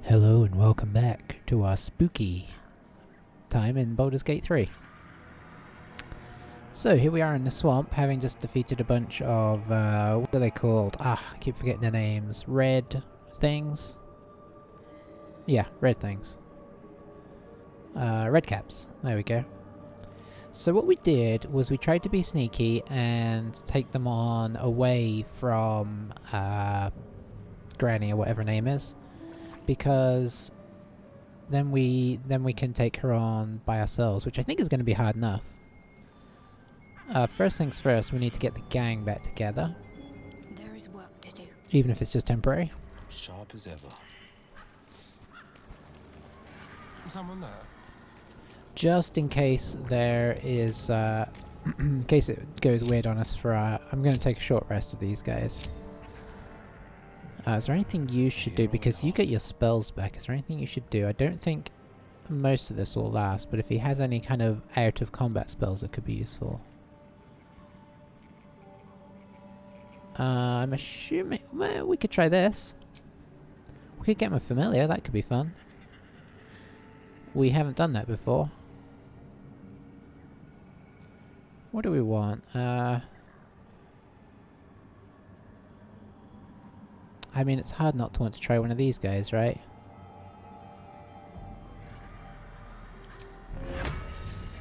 Hello and welcome back to our spooky time in Baldur's Gate 3. So here we are in the swamp, having just defeated a bunch of, what are they called? I keep forgetting their names. Red things? Yeah, red things. Red caps. There we go. So what we did was we tried to be sneaky and take them on away from, Granny or whatever her name is. Because then we can take her on by ourselves, which I think is going to be hard enough. First things first, we need to get the gang back together. There is work to do. Even if it's just temporary. Sharp as ever. Someone there? Just in case there is, in case it goes weird on us for I'm going to take a short rest with these guys. Is there anything you should do? Because you get your spells back. Is there anything you should do? I don't think most of this will last, but if he has any kind of out of combat spells that could be useful. I'm assuming... well, we could try this. We could get him a familiar. That could be fun. We haven't done that before. What do we want? I mean, it's hard not to want to try one of these guys, right?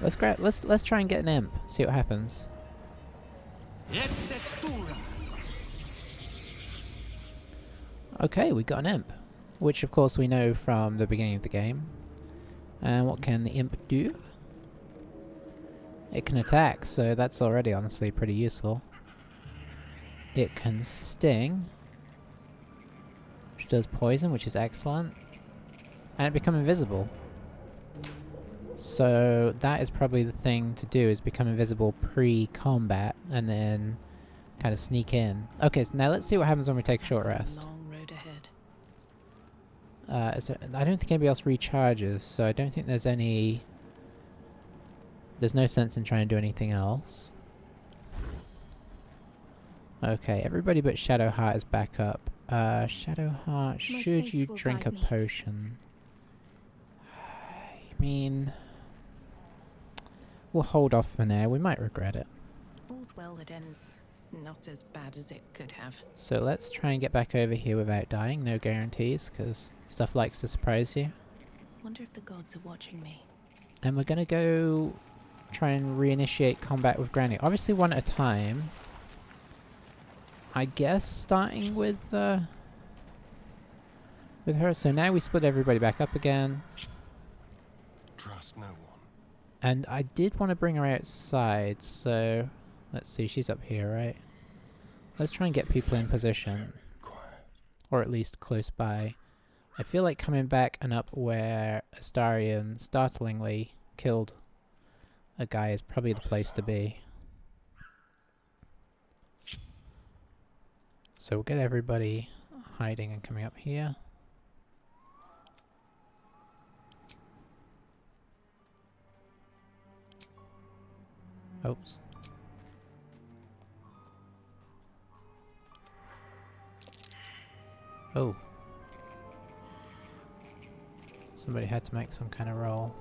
Let's try and get an imp. See what happens. Okay, we got an imp, which of course we know from the beginning of the game. And what can the imp do? It can attack, so that's already honestly pretty useful. It can sting, which does poison, which is excellent. And it become invisible. So that is probably the thing to do, is become invisible pre-combat and then kind of sneak in. Okay, so now let's see what happens when we take a short rest. Long road ahead. I don't think anybody else recharges, so I don't think there's any... there's no sense in trying to do anything else. Okay, everybody but Shadowheart is back up. Shadowheart, should you drink a potion? I mean... we'll hold off for now, we might regret it. All's well that ends not as bad as it could have. So let's try and get back over here without dying, no guarantees, because stuff likes to surprise you. Wonder if the gods are watching me. And we're gonna go try and reinitiate combat with Granny. Obviously one at a time. I guess starting with her. So now we split everybody back up again. Trust no one. And I did want to bring her outside, so let's see, she's up here, right? Let's try and get people in position. Quiet. Or at least close by. I feel like coming back and up where Astarion startlingly killed a guy is probably the place to be. So we'll get everybody hiding and coming up here. Oops. Oh. Somebody had to make some kind of roll.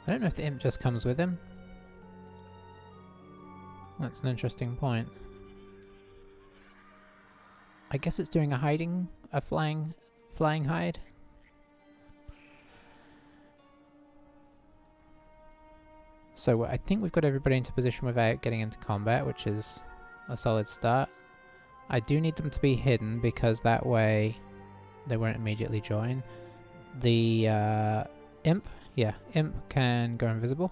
I don't know if the imp just comes with him. That's an interesting point. I guess it's doing a flying hide. So I think we've got everybody into position without getting into combat, which is a solid start. I do need them to be hidden because that way they won't immediately join. The imp, yeah, imp can go invisible.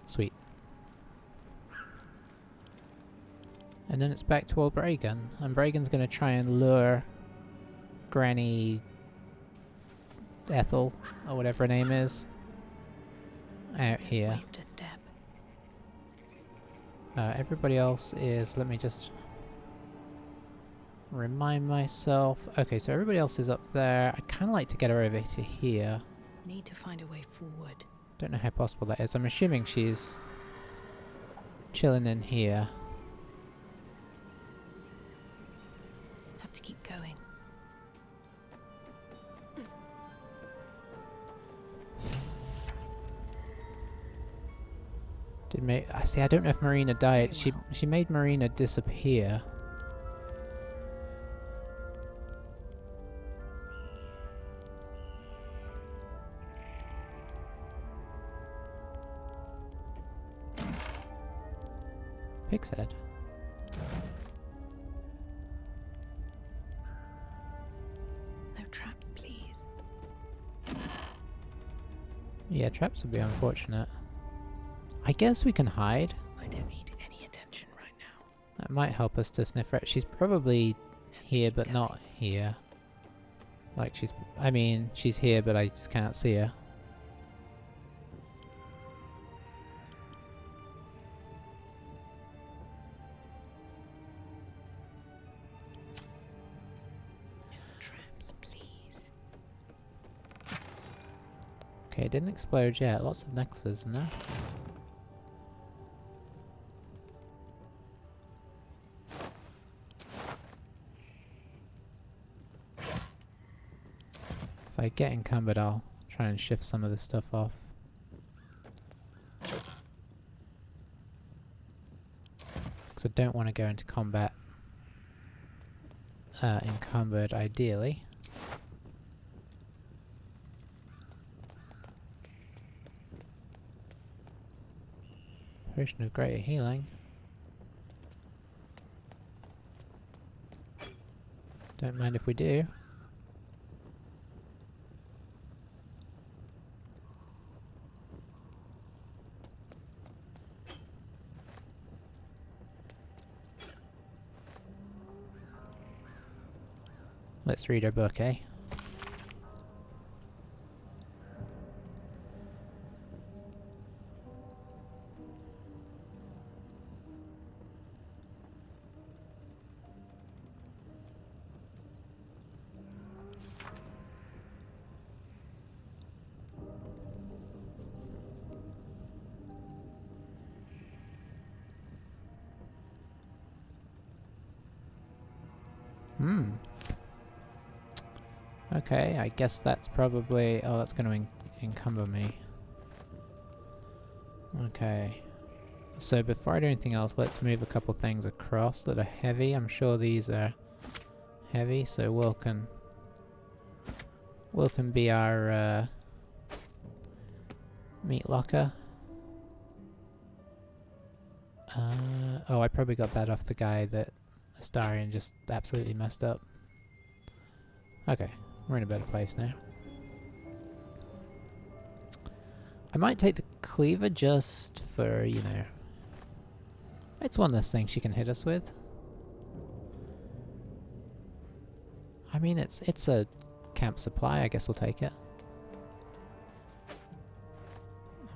Sweet. And then it's back to old Bregan, and Bregan's going to try and lure Granny Ethel, or whatever her name is, out here. Waste a step. Everybody else is, let me just remind myself. Okay, so everybody else is up there. I'd kind of like to get her over to here. Need to find a way forward. Don't know how possible that is. I'm assuming she's chilling in here. Have to keep going. I see. I don't know if Marina died. Very well. She made Marina disappear. Pig's head. No traps, please. Yeah, traps would be unfortunate. I guess we can hide. I don't need any attention right now. That might help us to sniff her. She's probably here, but not here. Like I mean, she's here, but I just can't see her. No traps, please. Okay, it didn't explode yet. Lots of necklaces in there. If I get encumbered, I'll try and shift some of this stuff off. Because I don't want to go into combat encumbered, ideally. Potion of Greater Healing. Don't mind if we do. Let's read our book, eh? Okay, I guess that's probably... Oh, that's going to encumber me. Okay. So before I do anything else, let's move a couple things across that are heavy. I'm sure these are heavy, so Will can be our meat locker. Oh, I probably got that off the guy that Astarion just absolutely messed up. Okay, we're in a better place now. I might take the cleaver just for, you know... It's one less thing she can hit us with. I mean, it's a camp supply, I guess we'll take it.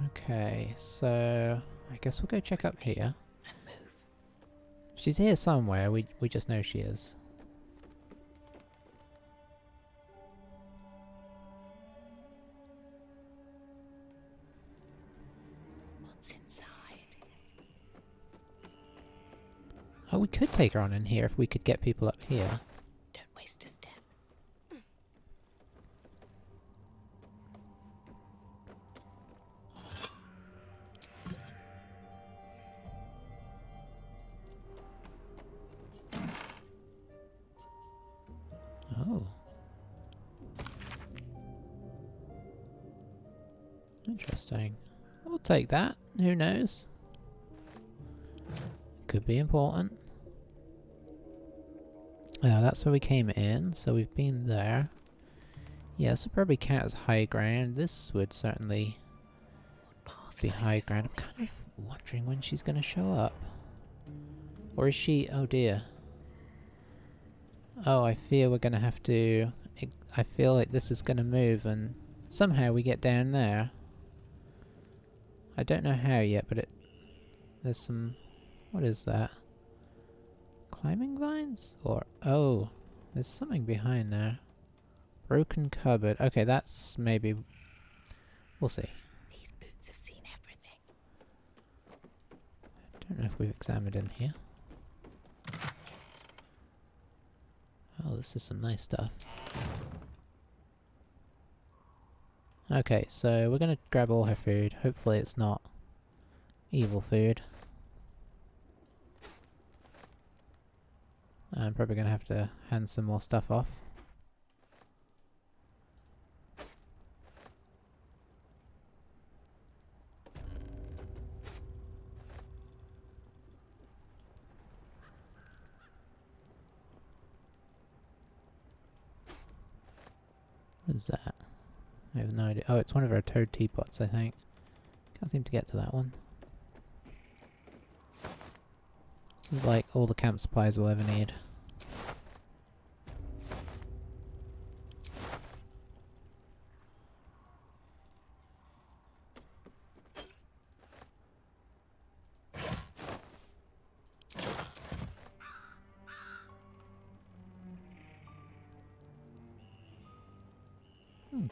Okay, so... I guess we'll go check up here. And move. She's here somewhere, we just know she is. What's inside? Oh, we could take her on in here if we could get people up here. Don't waste a step. Oh. Interesting. We'll take that. Who knows? Could be important. That's where we came in, so we've been there. Yeah, this would probably count as high ground. This would certainly Path be lies high before ground. I'm me. kind of wondering when she's going to show up. Or is she... Oh dear. Oh, I fear we're going to have to... I feel like this is going to move and somehow we get down there. I don't know how yet, but there's some... What is that? Climbing vines? Or... Oh, there's something behind there. Broken cupboard. Okay, that's maybe We'll see. These boots have seen everything. Don't know if we've examined in here. Oh, this is some nice stuff. Okay, so we're gonna grab all her food. Hopefully it's not evil food. I'm probably gonna have to hand some more stuff off. What is that? I have no idea. Oh, it's one of our toad teapots, I think. Can't seem to get to that one. This is like all the camp supplies we'll ever need.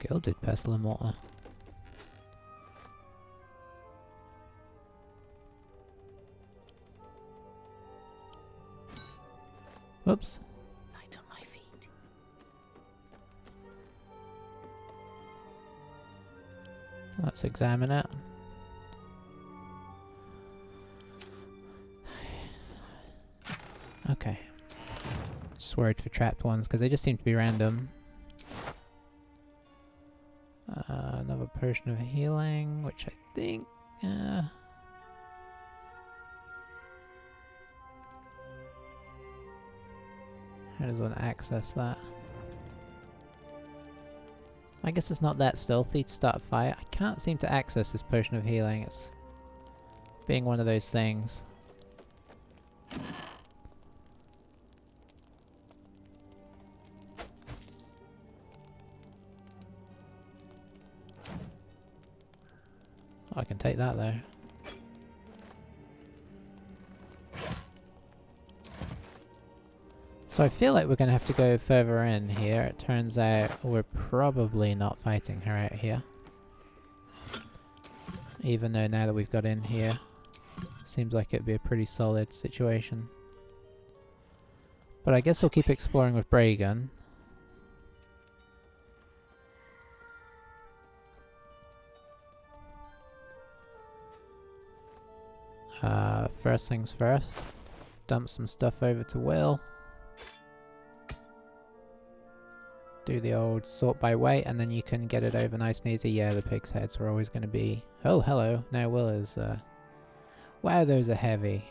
Gilded pestle and mortar. Whoops. Light on my feet. Let's examine it. Okay. Just worried for trapped ones because they just seem to be random. Another potion of healing, which I think... how does one access that? I guess it's not that stealthy to start a fight. I can't seem to access this potion of healing. It's being one of those things. Oh, I can take that though. So I feel like we're going to have to go further in here. It turns out we're probably not fighting her out here. Even though now that we've got in here, seems like it'd be a pretty solid situation. But I guess we'll keep exploring with Bregan. First things first, dump some stuff over to Will. Do the old sort by weight, and then you can get it over nice and easy. Yeah, the pig's heads were always going to be... Oh, hello. Now Will is... Wow, those are heavy.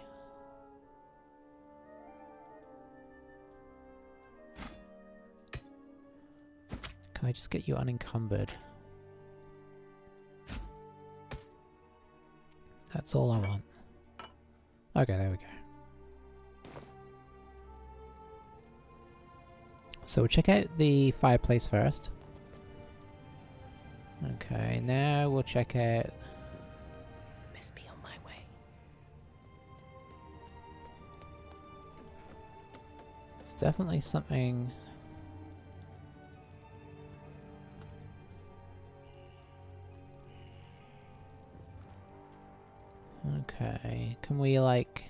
Can I just get you unencumbered? That's all I want. Okay, there we go. So we'll check out the fireplace first. Okay, now we'll check out... Must be on my way. It's definitely something... Okay, can we like...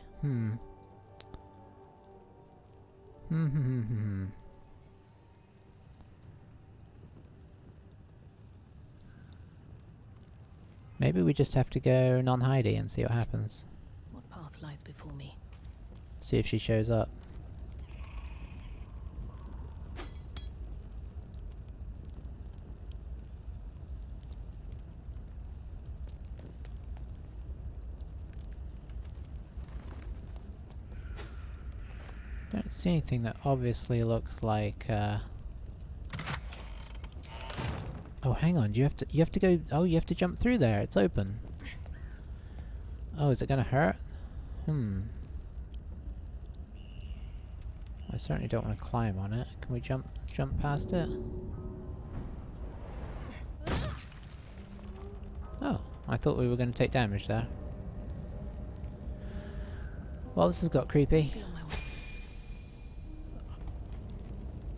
Maybe we just have to go non-hidey and see what happens. What path lies before me? See if she shows up. Don't see anything that obviously looks like Oh, hang on. You have to go... Oh, you have to jump through there. It's open. Oh, is it gonna hurt? I certainly don't want to climb on it. Can we jump past it? Oh, I thought we were going to take damage there. Well, this has got creepy. Be on my way.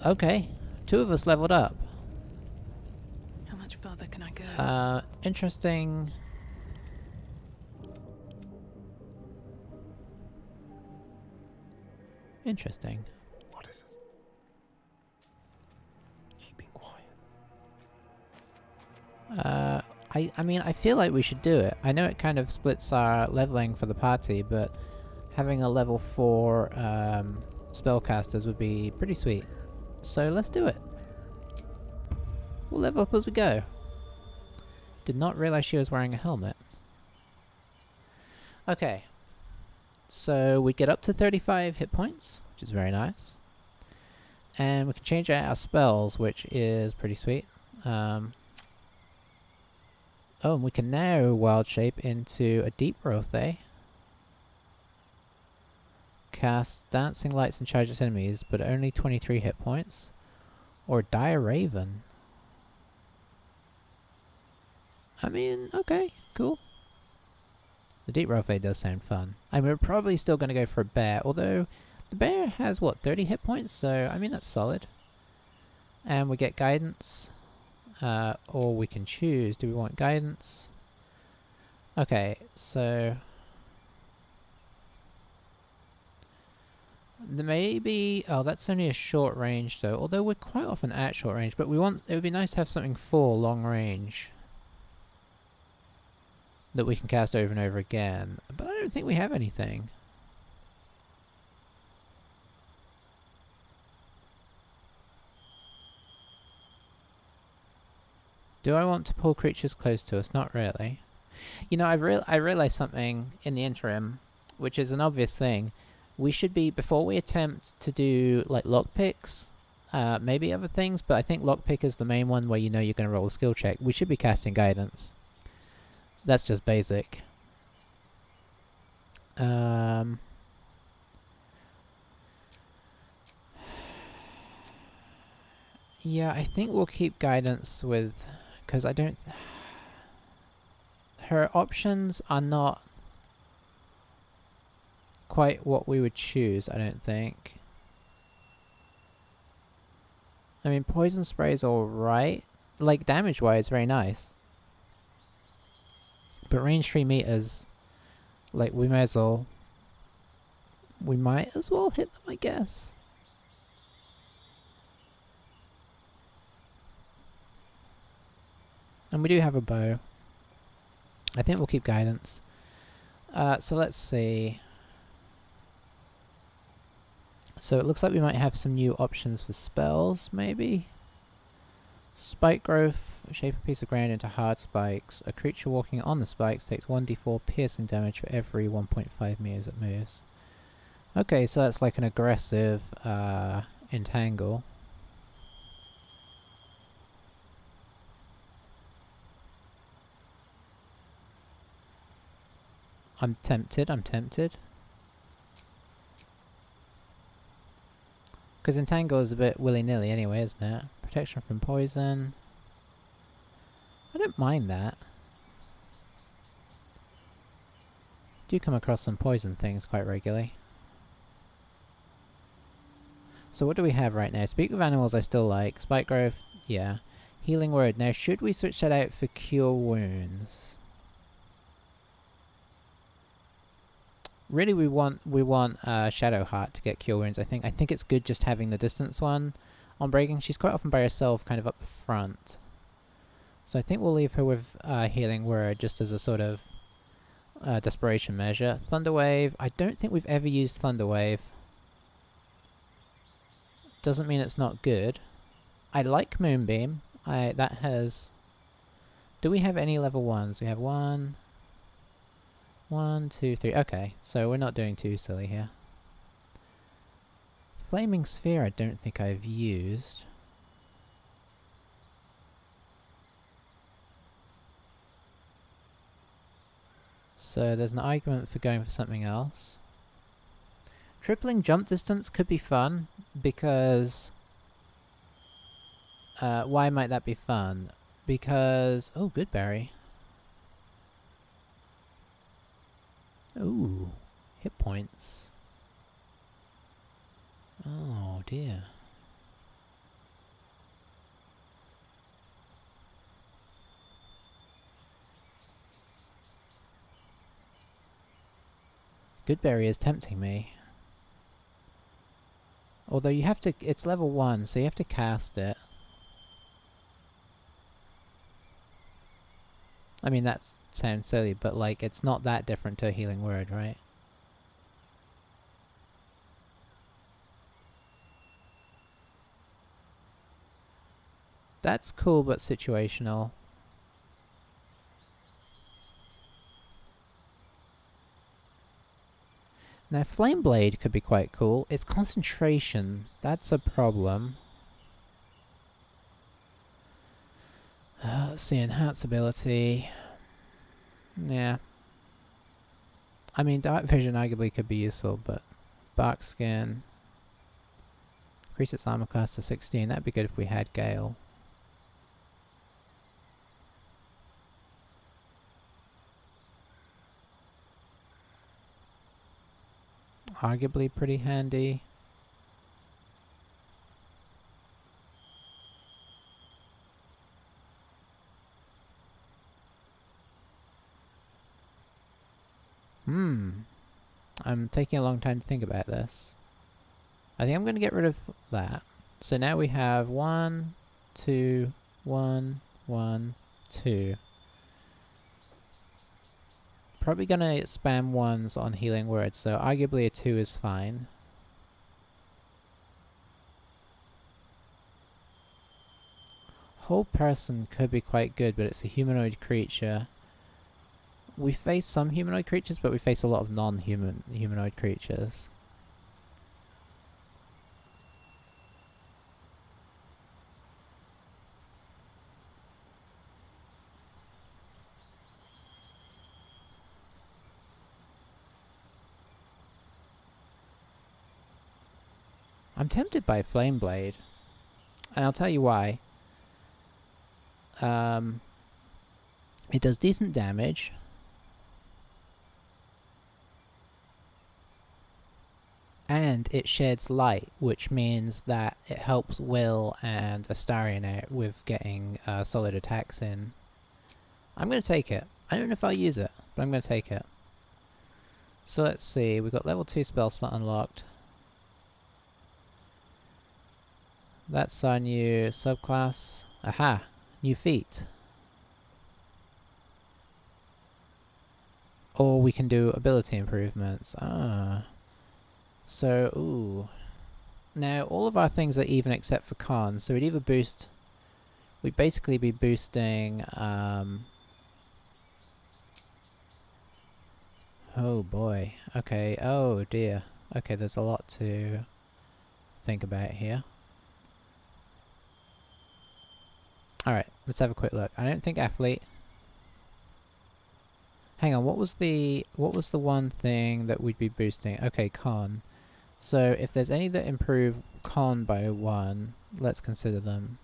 Okay, 2 of us leveled up. How much farther can can I go? Interesting. Interesting. What is it? Keeping quiet. I mean, I feel like we should do it. I know it kind of splits our leveling for the party, but having a level 4 spellcasters would be pretty sweet. So let's do it. We'll level up as we go. Did not realize she was wearing a helmet. Okay. So we get up to 35 hit points, which is very nice. And we can change out our spells, which is pretty sweet. Oh, and we can narrow Wild Shape into a Deep Rothe. Cast Dancing Lights and charge its enemies, but only 23 hit points. Or Dire Raven. I mean, okay, cool. The Deep Rothe does sound fun. I mean, we're probably still going to go for a bear, although the bear has, what, 30 hit points? So, I mean, that's solid. And we get guidance. Or we can choose. Do we want guidance? Okay, so maybe. Oh, that's only a short range, though. Although we're quite often at short range, but we want. It would be nice to have something for long range that we can cast over and over again. But I don't think we have anything. Do I want to pull creatures close to us? Not really. You know, I realized something in the interim, which is an obvious thing. We should be, before we attempt to do, like, lockpicks, maybe other things, but I think lockpick is the main one where you know you're going to roll a skill check. We should be casting guidance. That's just basic. Yeah, I think we'll keep guidance with... Because I don't... Her options are not quite what we would choose, I don't think. I mean, poison spray is alright. Like, damage-wise, very nice. But range 3 meters, like, we might as well hit them, I guess. And we do have a bow. I think we'll keep guidance. So let's see. So it looks like we might have some new options for spells, maybe? Spike growth, shape a piece of ground into hard spikes. A creature walking on the spikes takes 1d4 piercing damage for every 1.5 meters it moves. Okay, so that's like an aggressive entangle. I'm tempted. Because entangle is a bit willy-nilly anyway, isn't it? Protection from poison. I don't mind that. Do come across some poison things quite regularly. So what do we have right now? Speak with animals I still like. Spike growth, yeah. Healing word. Now should we switch that out for cure wounds? Really, we want Shadow Heart to get cure wounds. I think it's good just having the distance one on Bregan. She's quite often by herself, kind of up the front. So I think we'll leave her with healing word just as a sort of desperation measure. Thunderwave. I don't think we've ever used Thunderwave. Doesn't mean it's not good. I like Moonbeam. That has. Do we have any level 1s? We have 1, 2, 3. Okay, so we're not doing too silly here. Flaming Sphere I don't think I've used. So there's an argument for going for something else. Tripling jump distance could be fun, because... why might that be fun? Because... Oh, good berry. Ooh, hit points. Oh dear. Goodberry is tempting me. Although you have to, it's level 1, so you have to cast it. I mean, that sounds silly, but like, it's not that different to a healing word, right? That's cool, but situational. Now, Flame Blade could be quite cool. It's concentration. That's a problem. Let's see, enhance ability. Yeah. I mean, Dark Vision arguably could be useful, but Bark Skin. Increase its armor class to 16. That'd be good if we had Gale. Arguably pretty handy. I'm taking a long time to think about this. I think I'm going to get rid of that. So now we have 1, 2, 1, 1, 2. Probably going to spam 1s on healing words, so arguably a 2 is fine. Whole person could be quite good, but it's a humanoid creature. We face some humanoid creatures, but we face a lot of humanoid creatures. I'm tempted by Flame Blade, and I'll tell you why. It does decent damage. And it sheds light, which means that it helps Will and Astarion out with getting solid attacks in. I'm going to take it. I don't know if I'll use it, but I'm going to take it. So let's see, we've got level 2 spell slot unlocked. That's our new subclass. Aha! New feat. Or we can do ability improvements. Ah. So, ooh. Now, all of our things are even except for con, so we'd either boost... We'd basically be boosting, oh boy. Okay, oh dear. Okay, there's a lot to think about here. Alright, let's have a quick look. I don't think athlete... Hang on, what was the one thing that we'd be boosting? Okay, con. So if there's any that improve con by 1, let's consider them.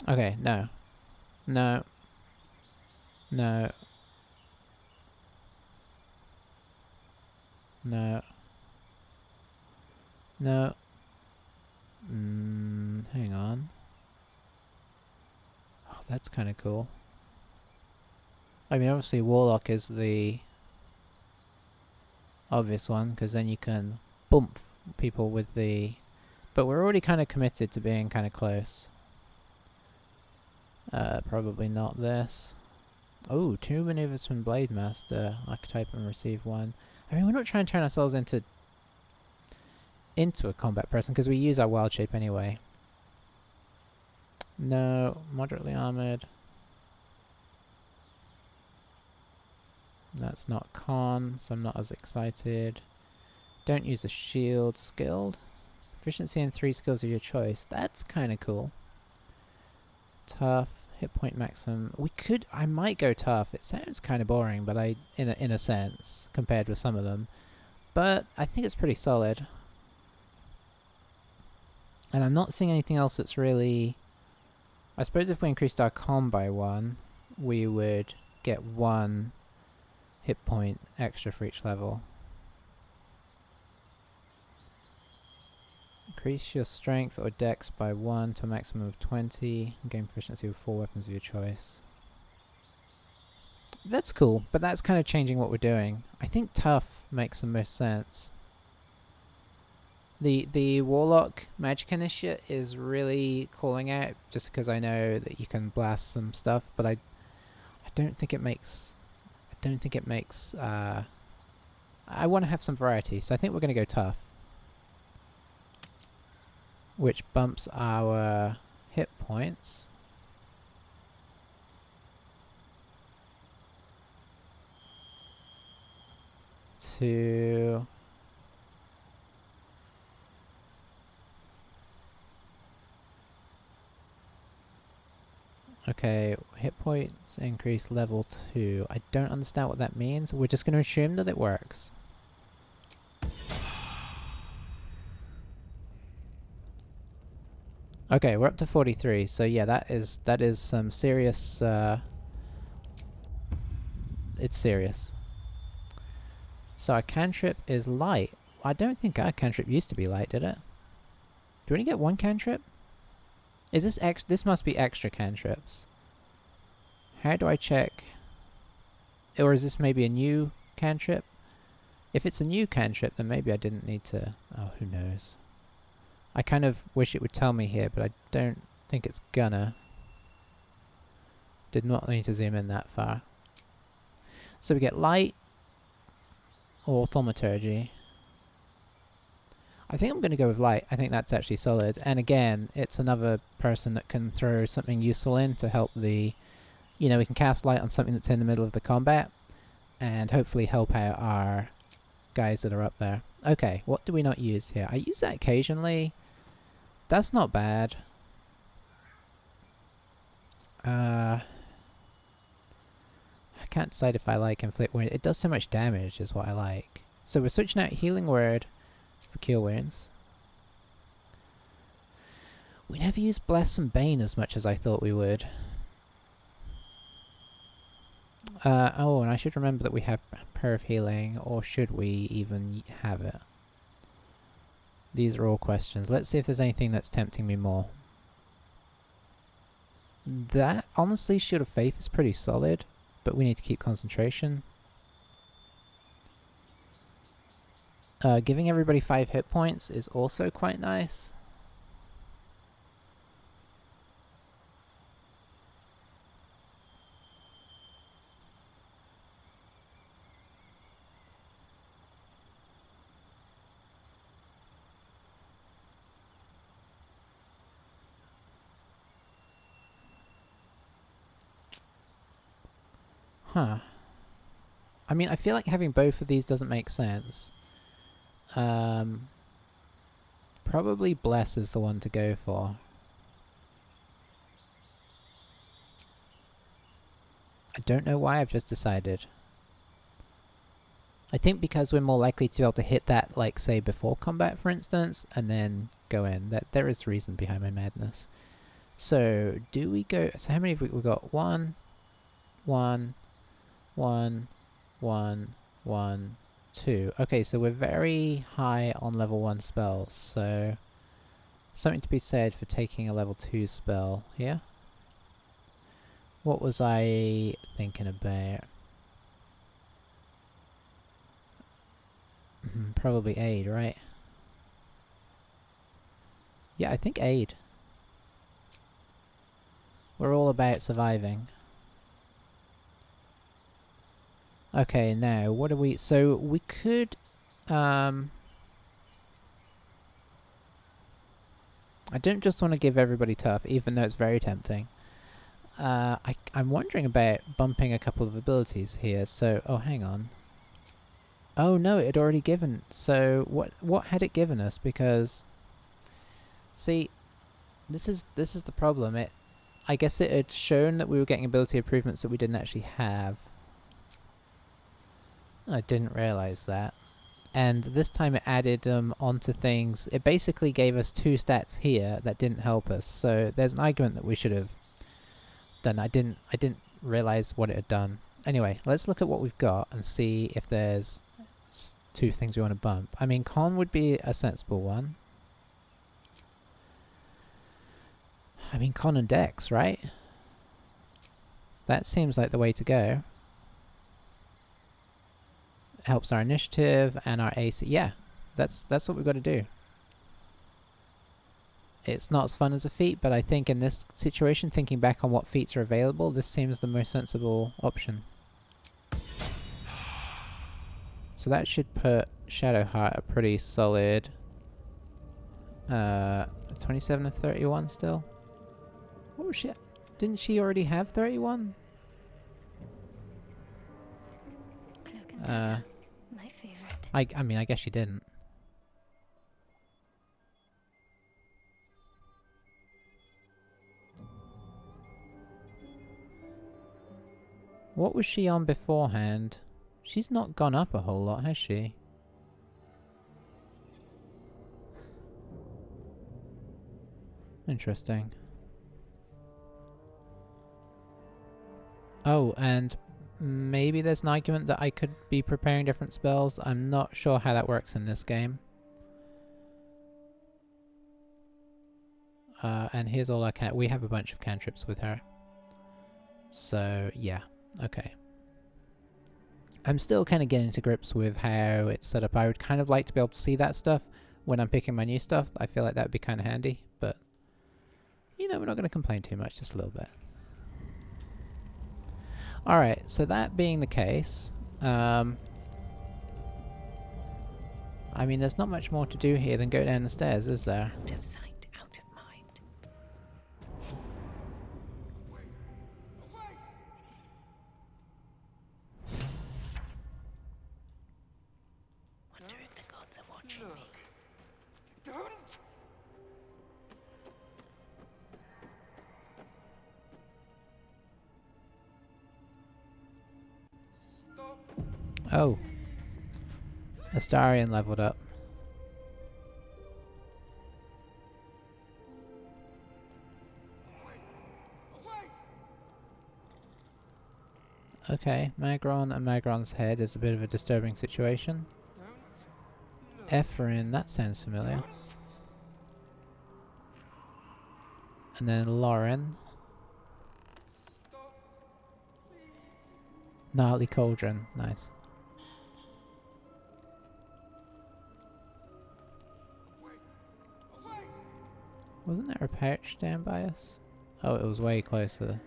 Okay, no. No. No. No. No. Hang on. Oh, that's kind of cool. I mean, obviously Warlock is the obvious one, because then you can bump people with the... But we're already kind of committed to being kind of close. Probably not this. Oh, 2 maneuvers from Blade Master. Archetype and receive 1. I mean, we're not trying to turn ourselves into a combat person, because we use our wild shape anyway. No, moderately armored. That's not con, so I'm not as excited. Don't use the shield. Skilled. Proficiency in 3 skills of your choice. That's kind of cool. Tough. Hit point maximum. I might go tough. It sounds kind of boring, but in a sense, compared with some of them. But I think it's pretty solid. And I'm not seeing anything else that's really... I suppose if we increased our con by 1, we would get 1 hit point extra for each level. Increase your strength or dex by 1 to a maximum of 20. Gain proficiency with 4 weapons of your choice. That's cool, but that's kind of changing what we're doing. I think tough makes the most sense. The Warlock Magic Initiate is really calling out just because I know that you can blast some stuff, but I don't think it makes... I want to have some variety, so I think we're going to go tough. Which bumps our hit points. To... Okay, hit points increase level 2. I don't understand what that means. We're just going to assume that it works. Okay, we're up to 43. So yeah, that is some serious. It's serious. So our cantrip is light. I don't think our cantrip used to be light, did it? Do we only get one cantrip? Is this this must be extra cantrips. How do I check? Or is this maybe a new cantrip? If it's a new cantrip, then maybe I didn't need to... Oh, who knows? I kind of wish it would tell me here, but I don't think it's gonna. Did not need to zoom in that far. So we get light or thaumaturgy. I think I'm going to go with light. I think that's actually solid. And again, it's another person that can throw something useful in to help the... You know, we can cast light on something that's in the middle of the combat and hopefully help out our guys that are up there. Okay, what do we not use here? I use that occasionally. That's not bad. I can't decide if I like inflict wound. It does so much damage is what I like. So we're switching out healing word for cure wounds. We never use bless and bane as much as I thought we would. Oh, and I should remember that we have prayer of healing, or should we even have it? These are all questions. Let's see if there's anything that's tempting me more. That, honestly, Shield of Faith is pretty solid, but we need to keep concentration. Giving everybody 5 hit points is also quite nice. Huh. I mean, I feel like having both of these doesn't make sense. Probably Bless is the one to go for. I don't know why, I've just decided. I think because we're more likely to be able to hit that, like, say, before combat, for instance, and then go in. That there is reason behind my madness. So, do we go... So how many have we got? 1, 1, 1, 1, 1, 2. Okay, so we're very high on level 1 spells, so... Something to be said for taking a level 2 spell here. What was I thinking about? Probably aid, right? Yeah, I think aid. We're all about surviving. Okay, now, what do we... So, we could... I don't just want to give everybody tough, even though it's very tempting. I'm wondering about bumping a couple of abilities here, so... Oh, hang on. Oh no, it had already given... So, what had it given us? Because... See, this is the problem. I guess it had shown that we were getting ability improvements that we didn't actually have. I didn't realize that. And this time it added them onto things. It basically gave us 2 stats here that didn't help us. So there's an argument that we should have done. I didn't realize what it had done. Anyway, let's look at what we've got and see if there's 2 things we want to bump. I mean, con would be a sensible one. I mean, con and dex, right? That seems like the way to go. Helps our initiative and our AC. Yeah, that's what we've got to do. It's not as fun as a feat, but I think in this situation, thinking back on what feats are available, this seems the most sensible option. So that should put Shadowheart a pretty solid 27 of 31 still. Oh shit. Didn't she already have 31? My favorite. I mean, I guess she didn't. What was she on beforehand? She's not gone up a whole lot, has she? Interesting. Oh, and maybe there's an argument that I could be preparing different spells. I'm not sure how that works in this game. And here's all our we have a bunch of cantrips with her. So, yeah. Okay. I'm still kind of getting to grips with how it's set up. I would kind of like to be able to see that stuff when I'm picking my new stuff. I feel like that would be kind of handy, but you know, we're not going to complain too much, just a little bit. Alright, so that being the case, I mean, there's not much more to do here than go down the stairs, is there? Out of sight, out of mind. Wonder if the gods are watching me. Oh. Astarion leveled up. Okay, Magron and Magron's head is a bit of a disturbing situation. Ephraim, that sounds familiar. And then Lauren. Gnarly Cauldron, nice. Wasn't there a pouch down by us? Oh, it was way closer.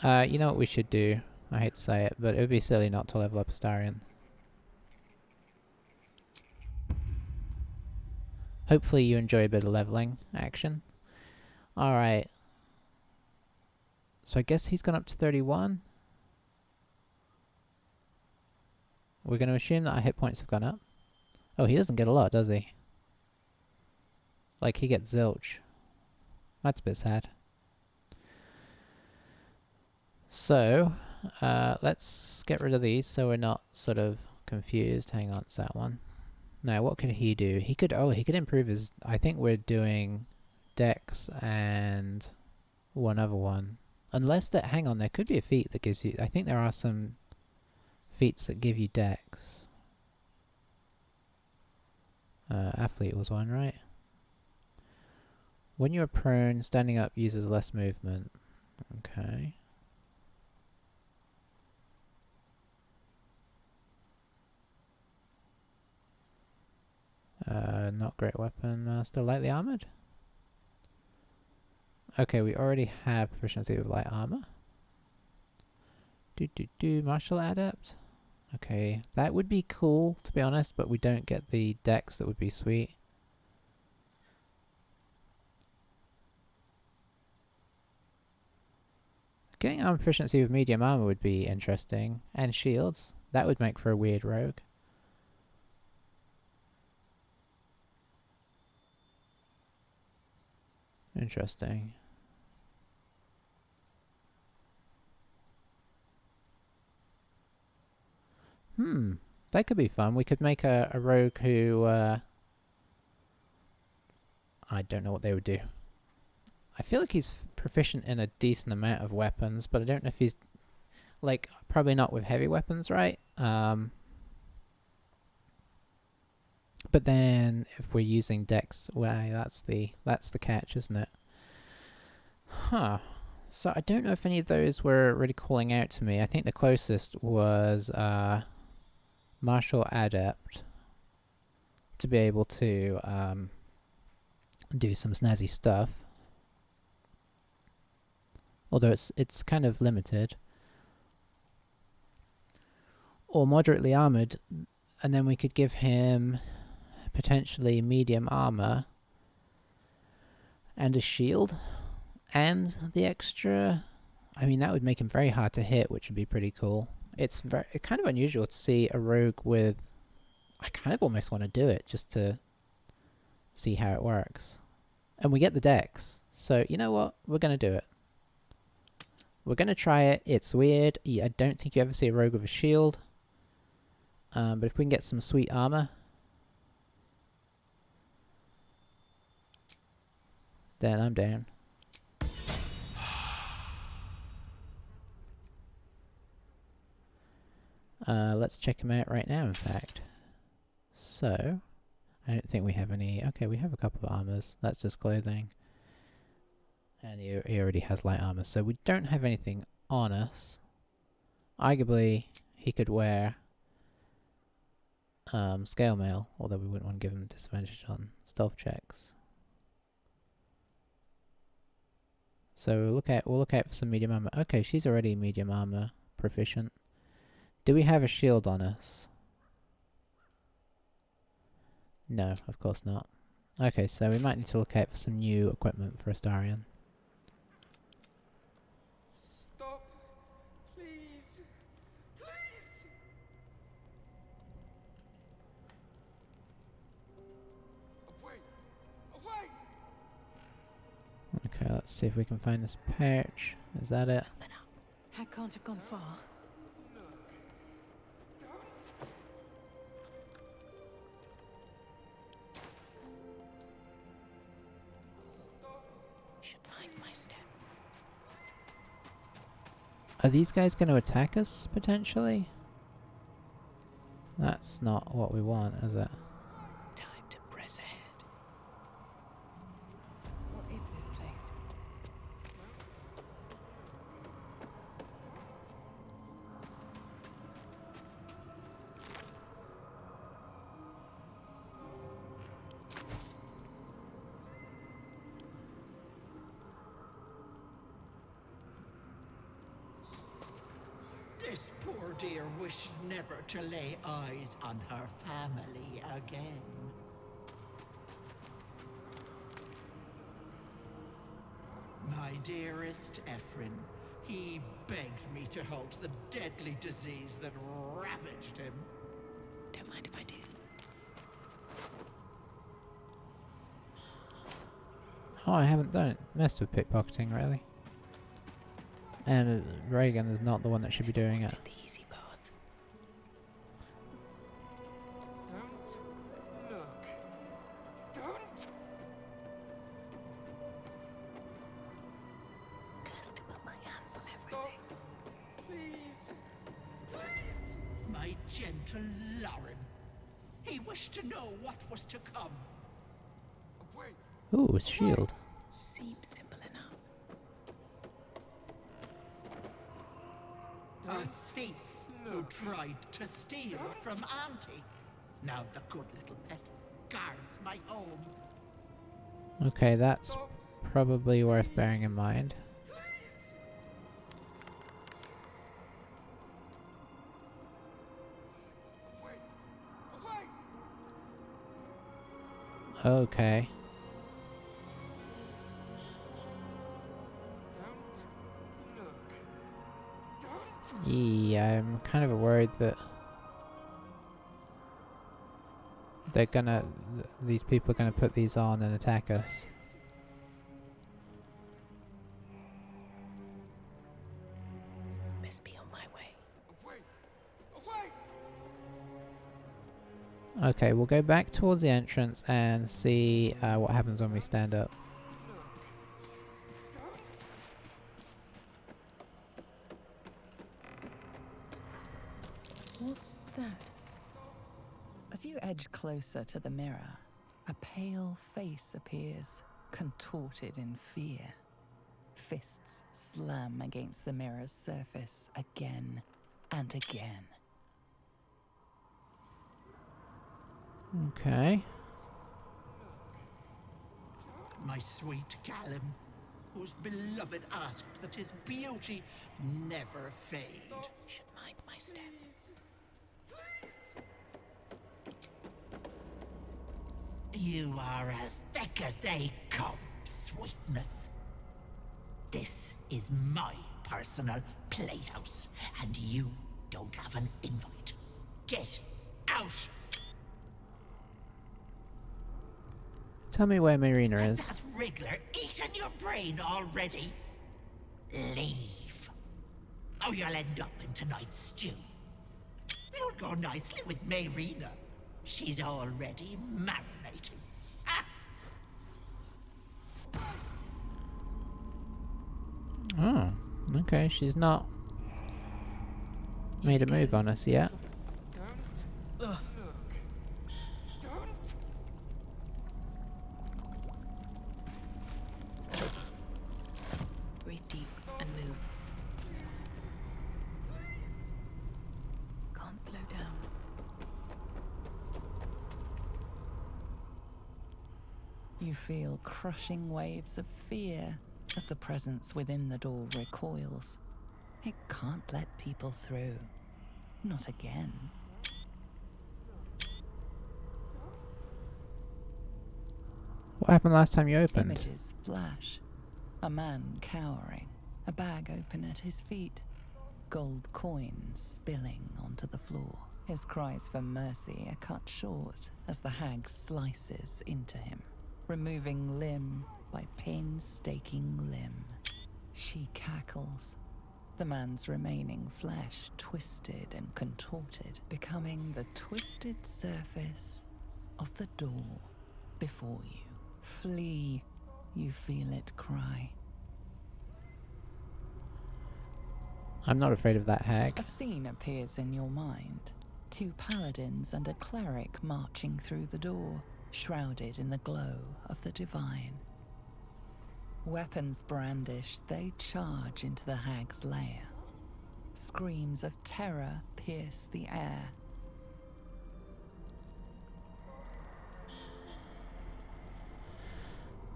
You know what we should do? I hate to say it, but it would be silly not to level up Astarion. Hopefully you enjoy a bit of leveling action. Alright. So I guess he's gone up to 31. We're going to assume that our hit points have gone up. Oh, he doesn't get a lot, does he? Like, he gets zilch. That's a bit sad. So, let's get rid of these so we're not sort of confused. Hang on, it's that one. Now, what could he do? He could, he could improve his, I think we're doing Dex and one other one. Unless that, hang on, there could be a feat that gives you, I think there are some feats that give you Dex. Athlete was one, right? When you are prone, standing up uses less movement. Okay. Not great weapon, still lightly armored. Okay, we already have proficiency with light armor. Martial adept. Okay, that would be cool to be honest, but we don't get the dex that would be sweet. Getting armor proficiency with medium armor would be interesting, and shields. That would make for a weird rogue. Interesting. That could be fun. We could make a rogue who, I don't know what they would do. I feel like he's proficient in a decent amount of weapons, but I don't know if he's, like, probably not with heavy weapons, right? But then if we're using dex, well, that's the catch, isn't it? Huh. So I don't know if any of those were really calling out to me. I think the closest was Martial Adept to be able to do some snazzy stuff. Although it's kind of limited. Or Moderately Armored, and then we could give him potentially medium armor and a shield. And the extra, I mean, that would make him very hard to hit, which would be pretty cool. It's kind of unusual to see a rogue with, I kind of almost want to do it just to see how it works. And we get the dex, so you know what? We're going to do it. We're going to try it. It's weird. I don't think you ever see a rogue with a shield. But if we can get some sweet armor, then I'm down. Let's check him out right now, in fact. So, I don't think we have any... Okay, we have a couple of armors. That's just clothing. And he already has light armor, so we don't have anything on us. Arguably, he could wear scale mail, although we wouldn't want to give him disadvantage on stealth checks. So we'll look out for some medium armor. Okay, she's already medium armor proficient. Do we have a shield on us? No, of course not. Okay, so we might need to look out for some new equipment for Astarion. Stop! Please! Please! Away! Away! Okay, let's see if we can find this pouch. Is that it? Open up. I can't have gone far. Should mind my step. Are these guys going to attack us, potentially? That's not what we want, is it? Time to press ahead. What is this place? This poor dear wished never to lay eyes on her family again. My dearest Ephraim, he begged me to halt the deadly disease that ravaged him. Don't mind if I do. Oh, I haven't done it. Messed with pickpocketing, really. And Bregan is not the one that should be doing it. Did the easy path. Don't look! Don't! Cursed to put my hands on Stop! everything. Please! Please! My gentle Lauren. He wished to know what was to come. Away! Ooh, a shield. Seems simple enough. A thief who tried to steal from Auntie. Now the good little pet guards my home. Okay, that's probably worth bearing in mind. Please! Away! Away! Okay. Don't look! Don't! Yeah, I'm kind of worried that they're gonna, these people are gonna put these on and attack us. Best be on my way. Away! Away! Okay, we'll go back towards the entrance and see what happens when we stand up. What's that? As you edge closer to the mirror, a pale face appears, contorted in fear. Fists slam against the mirror's surface again and again. Okay. My sweet Callum, whose beloved asked that his beauty never fade. Should mind my step. You are as thick as they come, sweetness. This is my personal playhouse, and you don't have an invite. Get out! Tell me where Marina Has is. that wriggler eaten your brain already? Leave. Or you'll end up in tonight's stew. You'll go nicely with Marina. She's already marinating. Ah! Oh, okay. She's not made a move on us yet. Don't look. Don't. Breathe deep and move. Can't slow down. You feel crushing waves of fear as the presence within the door recoils. It can't let people through. Not again. What happened last time you opened? Images flash. A man cowering, a bag open at his feet, gold coins spilling onto the floor. His cries for mercy are cut short as the hag slices into him, removing limb by painstaking limb. She cackles, the man's remaining flesh twisted and contorted, becoming the twisted surface of the door before you. Flee, you feel it cry. I'm not afraid of that hag. A scene appears in your mind. 2 paladins and a cleric marching through the door, shrouded in the glow of the divine. Weapons brandished, they charge into the hag's lair. Screams of terror pierce the air.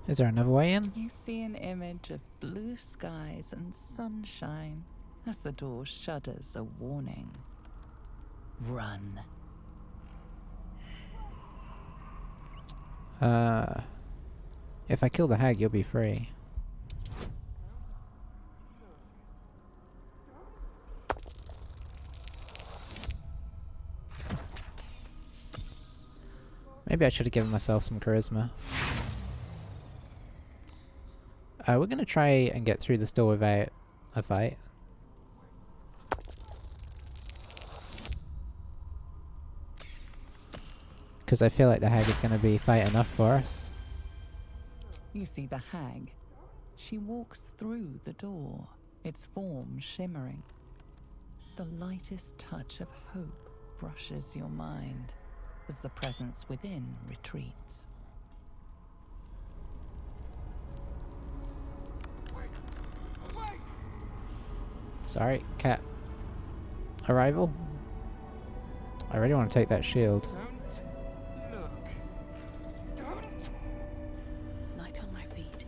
Is there another way in? You see an image of blue skies and sunshine as the door shudders a warning. Run. If I kill the hag, you'll be free. Maybe I should have given myself some charisma. We're gonna try and get through this door without a fight. Because I feel like the hag is gonna be fight enough for us. You see the hag. She walks through the door, its form shimmering. The lightest touch of hope brushes your mind as the presence within retreats. Away! Sorry, cat. Arrival? I really want to take that shield. Don't look. Don't. Light on my feet.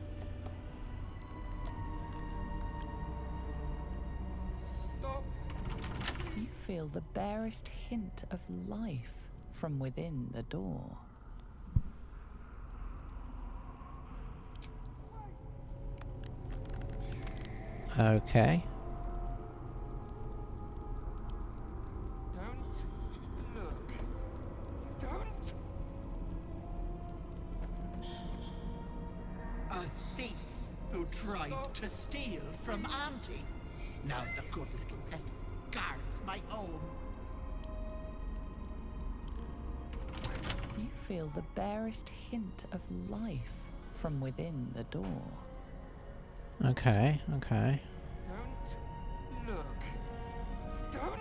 Stop. You feel the barest hint of life from within the door. Okay. Don't look. Don't. A thief who tried to steal from Auntie. Now the good little pet guards my home. You feel the barest hint of life from within the door. Okay, okay. Don't look. Don't.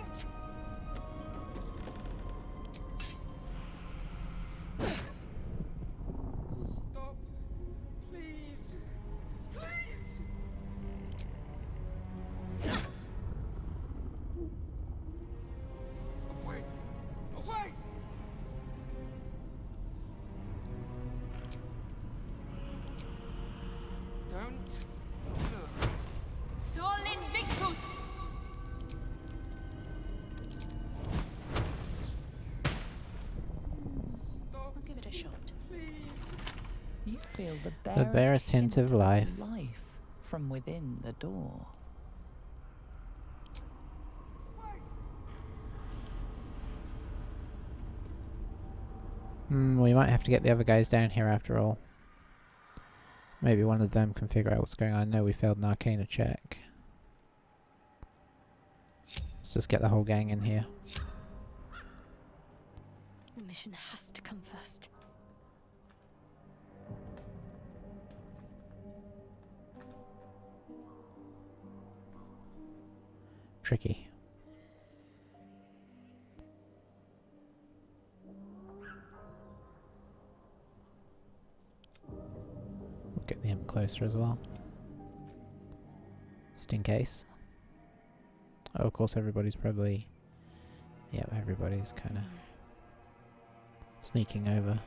Stop. Please. Please. feel the The barest, barest hint of life. from within the door. We might have to get the other guys down here after all. Maybe one of them can figure out what's going on. I know we failed an Arcana check. Let's just get the whole gang in here. The mission has to come first. Tricky. We'll get them closer as well. Just in case. Oh, of course everybody's probably... Yep, everybody's kind of sneaking over.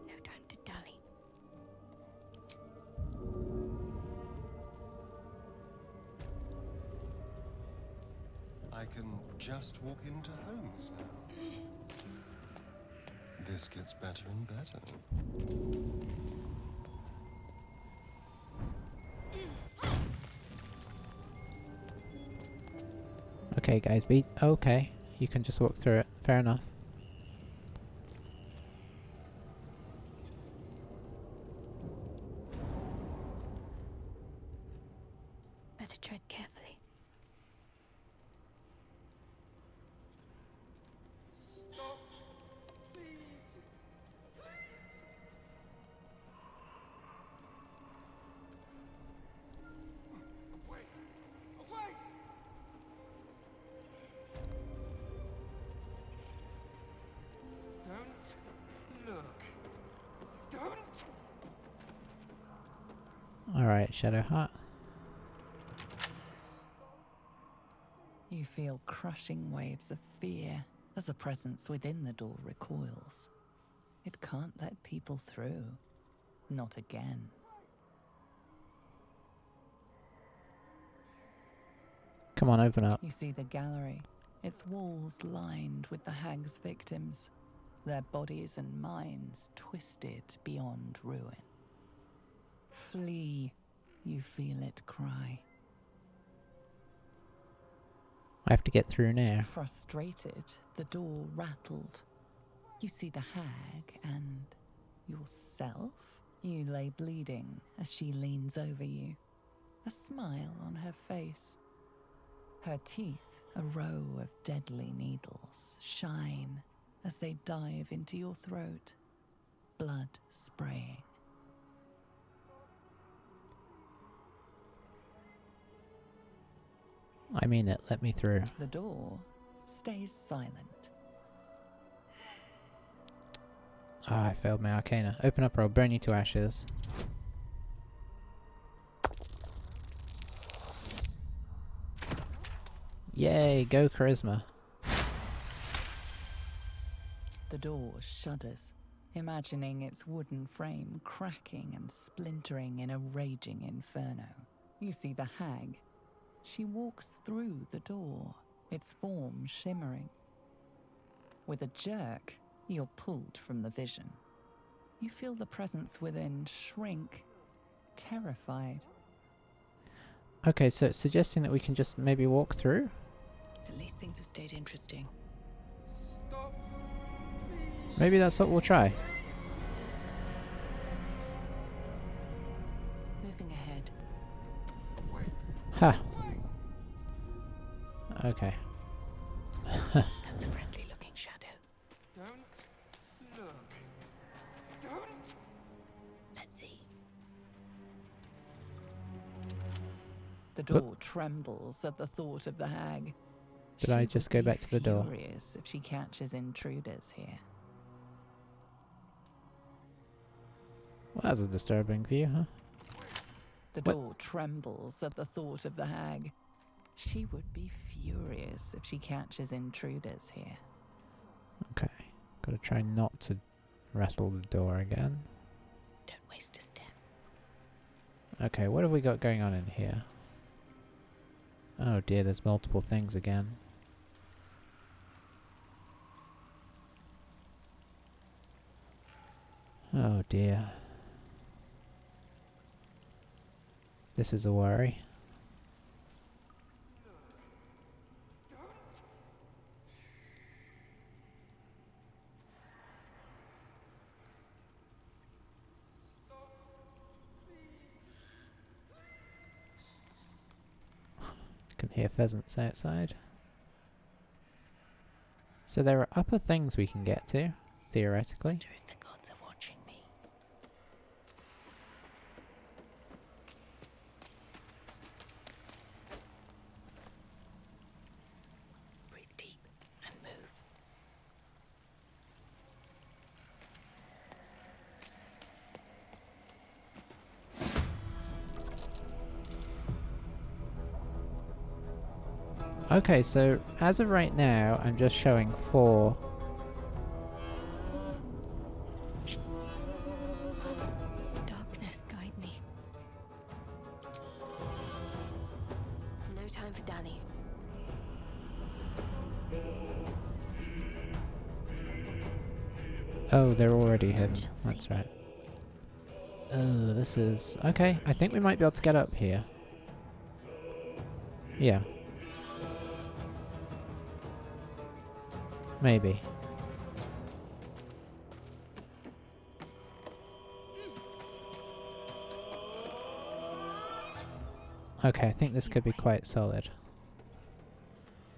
No time to dally. I can just walk into homes now. This gets better and better. Okay, guys, okay. You can just walk through it. Fair enough. Better tread carefully. Stop. Please. Please. Away. Away. Don't look. Don't. Alright, Shadowheart. You feel crushing waves of fear as a presence within the door recoils. It can't let people through. Not again. Come on, open up. You see the gallery, its walls lined with the hag's victims, their bodies and minds twisted beyond ruin. Flee, you feel it cry. I have to get through now. Frustrated, the door rattled. You see the hag and yourself. You lay bleeding as she leans over you, a smile on her face. Her teeth, a row of deadly needles, shine as they dive into your throat, blood spraying. I mean it, let me through. The door stays silent. Ah, I failed my Arcana. Open up or I'll burn you to ashes. Yay, go Charisma. The door shudders, imagining its wooden frame cracking and splintering in a raging inferno. You see the hag. She walks through the door, its form shimmering. With a jerk, you're pulled from the vision. You feel the presence within shrink, terrified. Okay, so it's suggesting that we can just maybe walk through? At least things have stayed interesting. Stop. Please. Maybe that's what we'll try. Moving ahead. Away. Ha! Away. Okay. That's a friendly looking shadow. Don't look. Don't. Let's see. The door trembles at the thought of the hag. Did I just go back to the door? Furious if she catches intruders here. Well, that's a disturbing view, huh? The What? door trembles at the thought of the hag. She would be furious if she catches intruders here. Okay. Gotta try not to rattle the door again. Don't waste a step. Okay, what have we got going on in here? Oh dear, there's multiple things again. dear. This is a worry. Can hear pheasants outside. So there are upper things we can get to, theoretically. Wonder if the gods are watching me. Breathe deep and move. Okay, so as of right now, I'm just showing 4. Darkness, guide me. No time for Danny. Oh, they're already hidden. Shall That's see. right. Oh, this is... Okay, I think we might be able to get up here. Yeah. Maybe. Okay, I think this could be quite solid.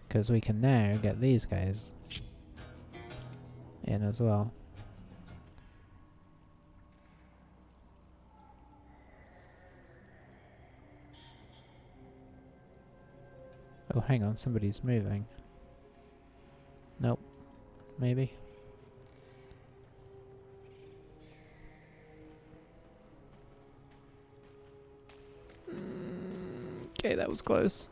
Because we can now get these guys in as well. Oh, hang on, somebody's moving. Nope. Maybe. Okay, that was close.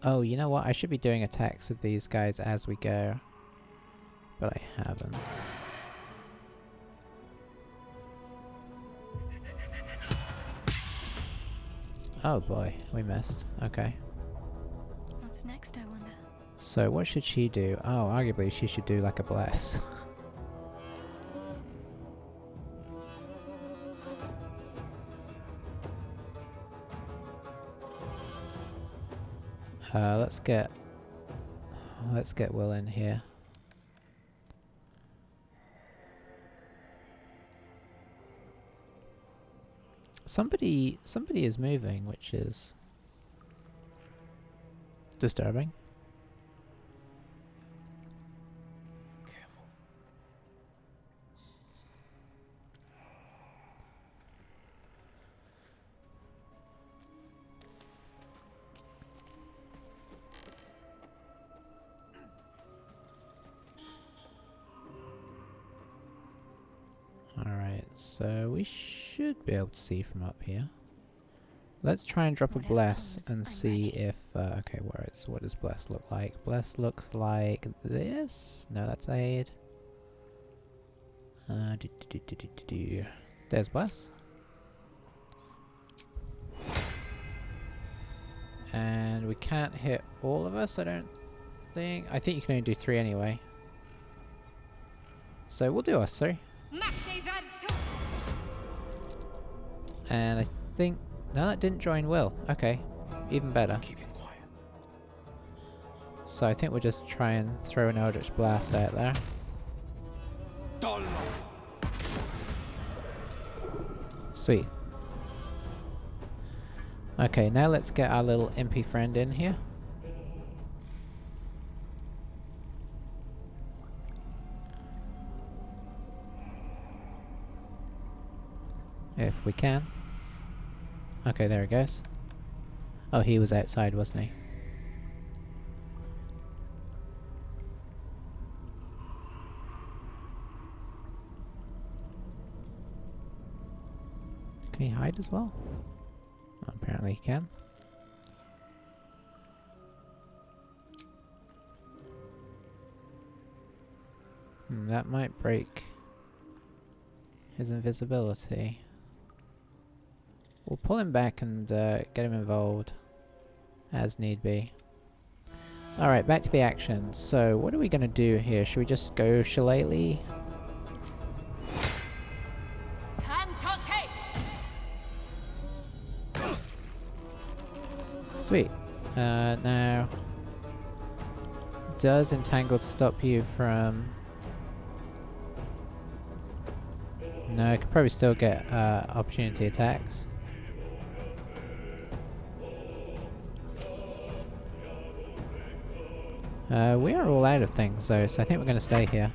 Oh, you know what? I should be doing attacks with these guys as we go. But I haven't. Oh boy, we missed. Okay. What's next, I wonder? So what should she do? Oh, arguably she should do like a bless. Let's get Will in here. Somebody is moving, which is disturbing. Careful. Alright, so we should be able to see from up here. Let's try and drop a Whatever bless comes, and I'm see ready. if okay, what does bless look like? Bless looks like this. No, that's aid. There's bless. And we can't hit all of us, I don't think. I think you can only do 3 anyway. So we'll do us 3. And I think... No, that didn't join Will. Okay. Even better. Keeping quiet. So I think we'll just try and throw an Eldritch Blast out there. Sweet. Okay, now let's get our little impy friend in here. If we can. Okay, there he goes. Oh, he was outside, wasn't he? Can he hide as well? Oh, apparently he can. That might break his invisibility. We'll pull him back and get him involved. as need be. Alright, back to the action. So, what are we gonna do here? Should we just go shillelagh? Sweet. Now, does Entangled stop you from... No, I could probably still get opportunity attacks. We are all out of things though, so I think we're going to stay here.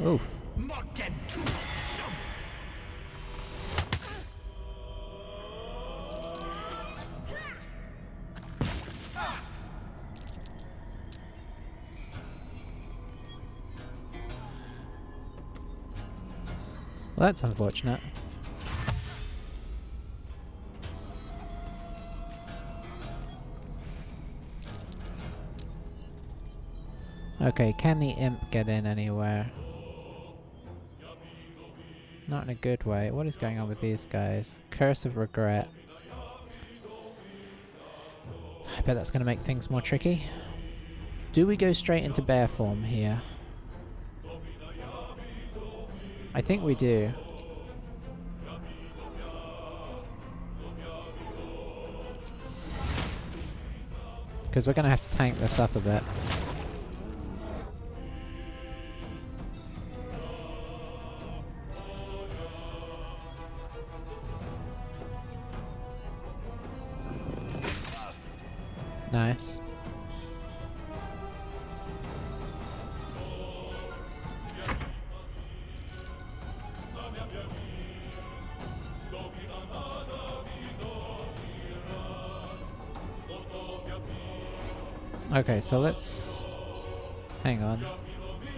Oof. Well, that's unfortunate. Okay, can the imp get in anywhere? Not in a good way. What is going on with these guys? Curse of Regret. I bet that's going to make things more tricky. Do we go straight into bear form here? I think we do. Because we're going to have to tank this up a bit. Nice. Okay, so let's... hang on.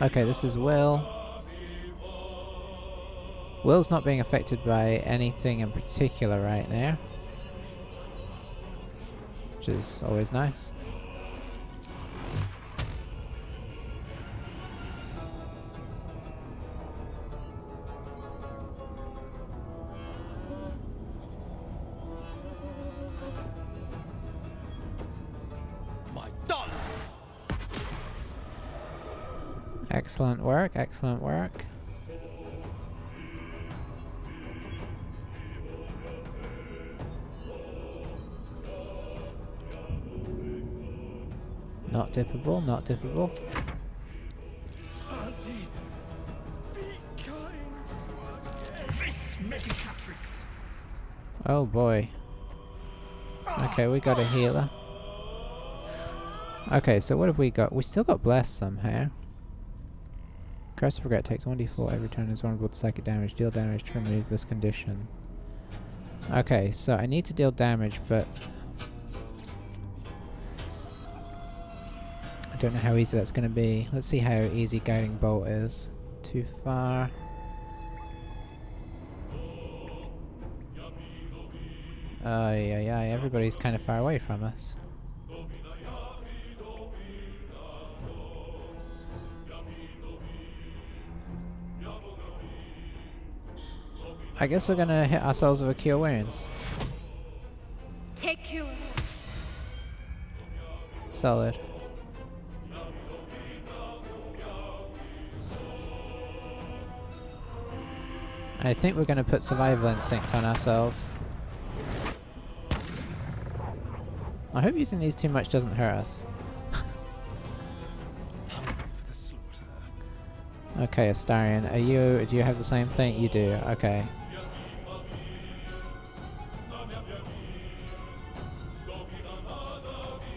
Okay, this is Will. Will's not being affected by anything in particular right now, which is always nice. Excellent work, excellent work. Not dippable, not dippable. Oh boy. Okay, we got a healer. Okay, so what have we got? We still got Blessed somehow. Curse of Regret takes 1d4 every turn is vulnerable to psychic damage. Deal damage to remove this condition. Okay, so I need to deal damage, but I don't know how easy that's going to be. Let's see how easy Guiding Bolt is. Too far. Yeah, everybody's kind of far away from us. I guess we're gonna hit ourselves with a Cure Wounds. Take Cure. Solid. I think we're gonna put Survival Instinct on ourselves. I hope using these too much doesn't hurt us. Okay, Astarion, do you have the same thing? You do, okay.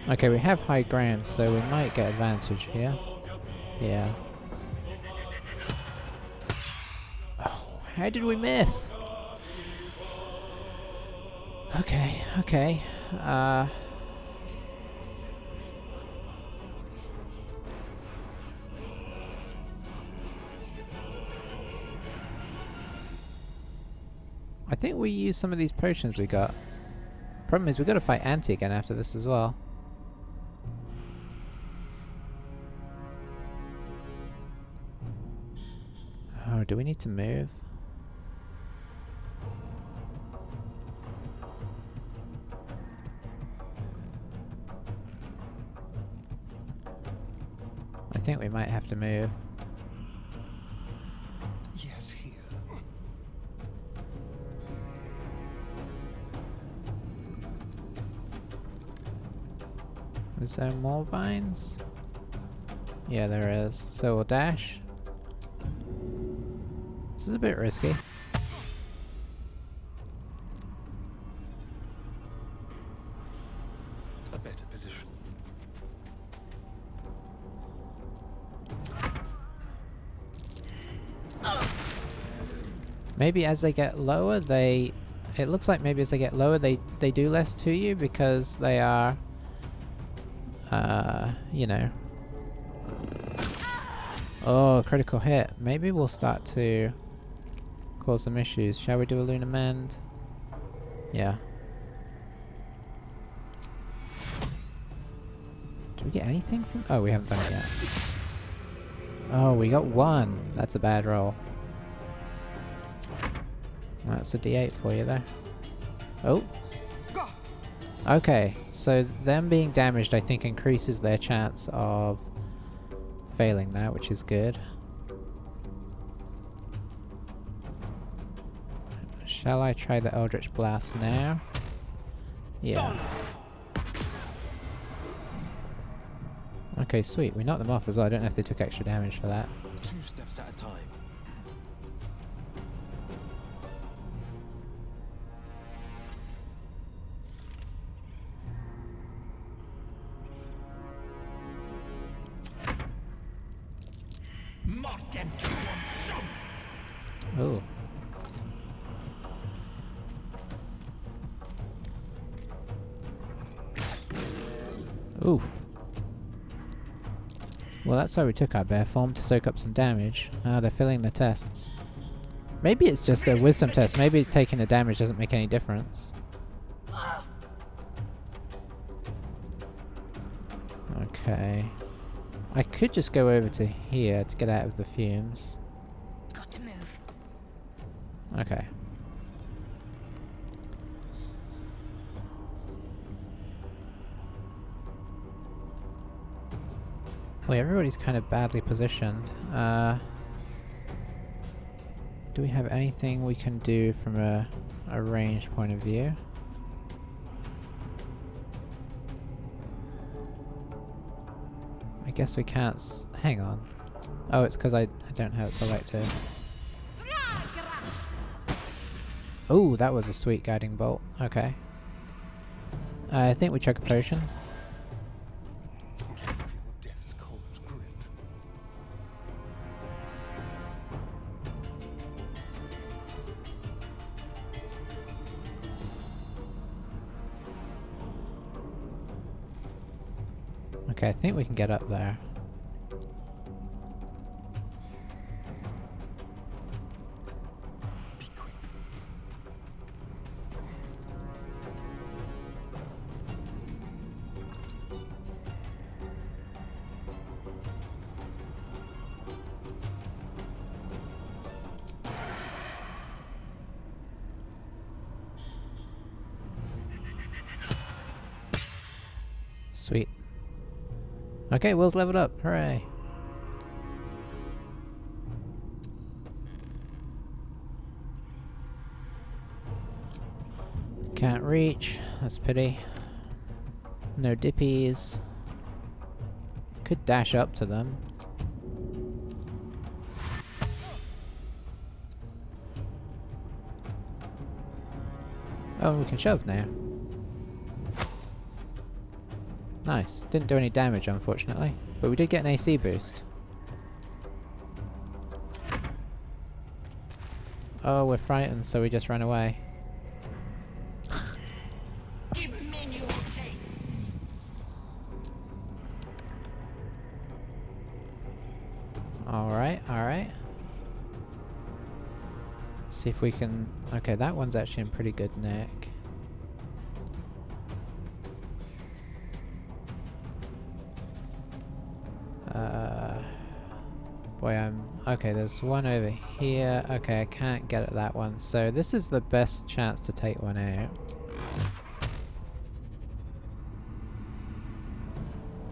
Okay, we have high ground, so we might get advantage here. Yeah. Oh, how did we miss? Okay, okay. I think we use some of these potions we got. Problem is, we've got to fight Auntie again after this as well. Oh, do we need to move? think we might have to move. Yes, here. Is there more vines? Yeah, there is. So we'll dash. This is a bit risky. A better position. Maybe as they get lower, it looks like maybe as they get lower, they do less to you because they are, you know. Oh, critical hit. Maybe we'll start to cause some issues. Shall we do a lunar mend? Yeah. Do we get anything from? Oh, we haven't done it yet. Oh, we got 1. That's a bad roll. That's a D8 for you there. Oh. Okay, so them being damaged I think increases their chance of failing that, which is good. Shall I try the Eldritch Blast now? Yeah. Okay, sweet. We knocked them off as well. I don't know if they took extra damage for that. 2 steps at a time. Mortem triumphum! Oh. Oof. Well, that's why we took our bear form, to soak up some damage. Ah, they're filling the tests. Maybe it's just a wisdom test. Maybe taking the damage doesn't make any difference. Okay. I could just go over to here to get out of the fumes. Got to move. Okay. Well, everybody's kind of badly positioned. Do we have anything we can do from a range point of view? I guess we can't hang on. Oh, it's because I don't have it selected. Oh, that was a sweet guiding bolt. Okay. I think we chuck a potion. Feel death's cold grip. Okay, I think we can get up there. Be quick. Sweet. Okay, Will's leveled up. Hooray. Can't reach. That's a pity. No dippies. Could dash up to them. Oh, we can shove now. Nice. Didn't do any damage, unfortunately. But we did get an AC boost. Oh, we're frightened, so we just ran away. Diminutive! Alright, alright. See if we can... Okay, that one's actually in pretty good nick. Boy, okay, there's one over here. Okay, I can't get at that one. So this is the best chance to take one out.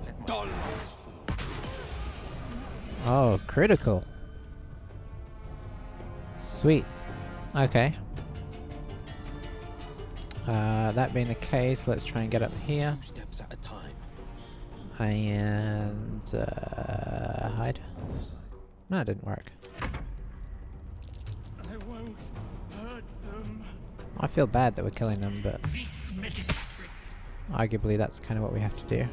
Let my Oh, critical. Sweet. Okay. That being the case, let's try and get up here. 2 steps at a time. And hide. No, it didn't work. I won't hurt them. I feel bad that we're killing them, but This Medicatrix. arguably that's kind of what we have to do.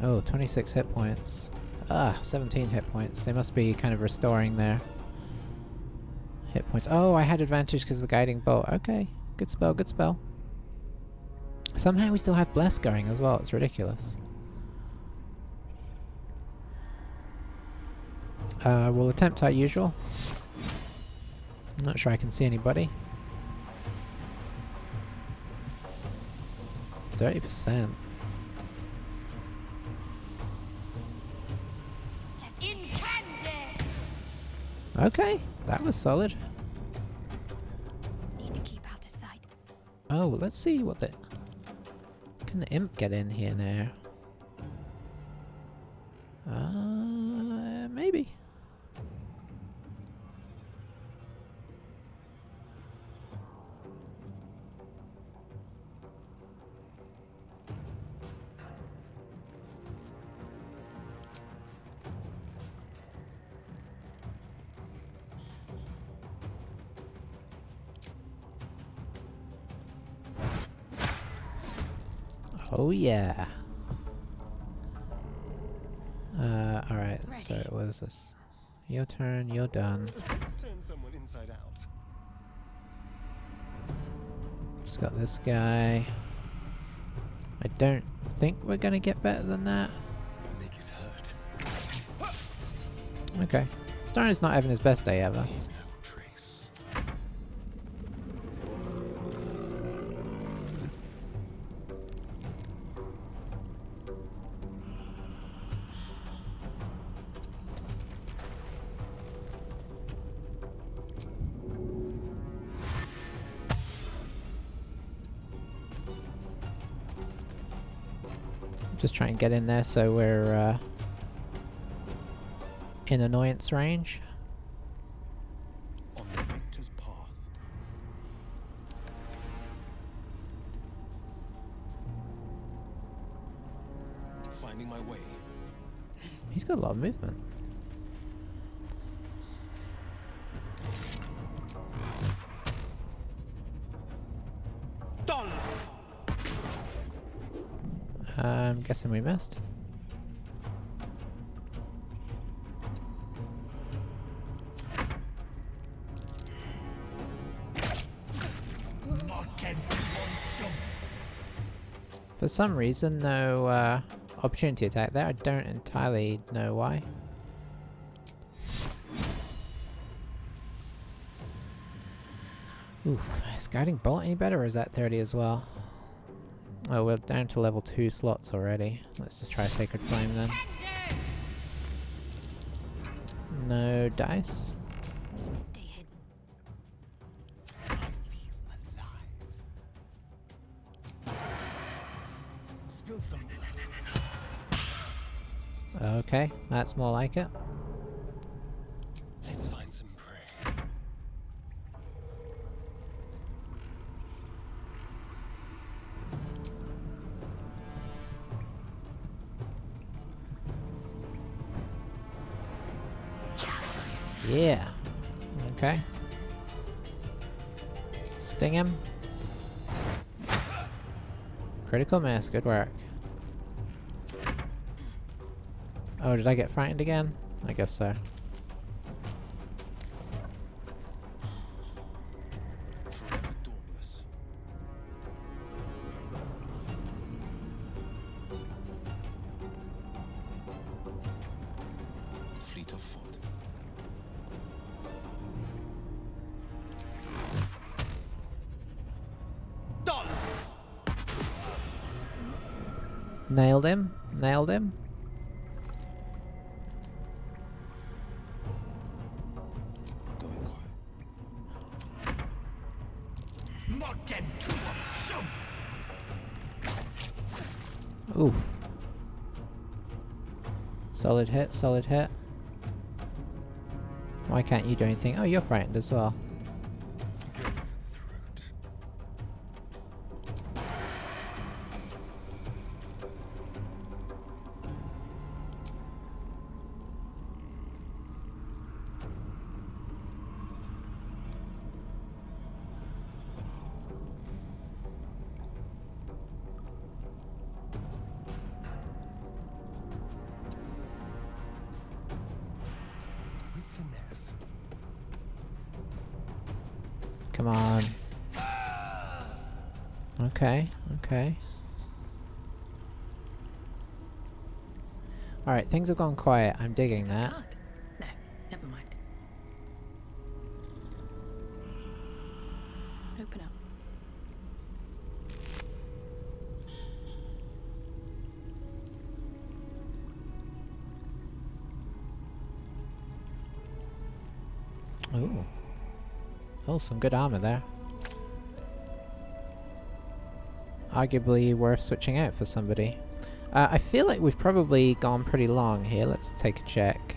Oh, 26 hit points. 17 hit points. They must be kind of restoring their hit points. Oh, I had advantage because of the guiding bolt. Okay, good spell, good spell. Somehow we still have Bless going as well. It's ridiculous. We'll attempt our usual. I'm not sure I can see anybody. 30%. Okay, that was solid. Need to keep out of sight. Oh, let's see what the... Can the imp get in here now? Maybe. Oh yeah. Alright, so what is this? Your turn, you're done. Let's turn someone inside out. Just got this guy. I don't think we're gonna get better than that. Make it hurt. Okay. Starring's not having his best day ever. Leave no trace. Just try and get in there so we're in annoyance range. On the victor's path. Finding my way. He's got a lot of movement. Done. I'm guessing we missed. For some reason, no opportunity attack there. I don't entirely know why. Oof. Is Guiding Bolt any better, or is that 30 as well? Oh, we're down to level 2 slots already. Let's just try Sacred Flame then. No dice. Stay hidden. I feel alive. Spill some. Okay, that's more like it. Let's find some prey. Yeah. Okay. Sting him. Critical miss. Good work. Oh, did I get frightened again? I guess so. Forever dauntless. Fleet of foot. Done. Nailed him. Nailed him. Going quiet. Mortem tuum sum. Oof. Solid hit, solid hit. Why can't you do anything? Oh, you're frightened as well. Go for the throat. With finesse. Come on. Okay, okay. Alright, things have gone quiet. I'm digging that. Card? No, never mind. Open up. Ooh. Oh, some good armor there. Arguably worth switching out for somebody. I feel like we've probably gone pretty long here. Let's take a check.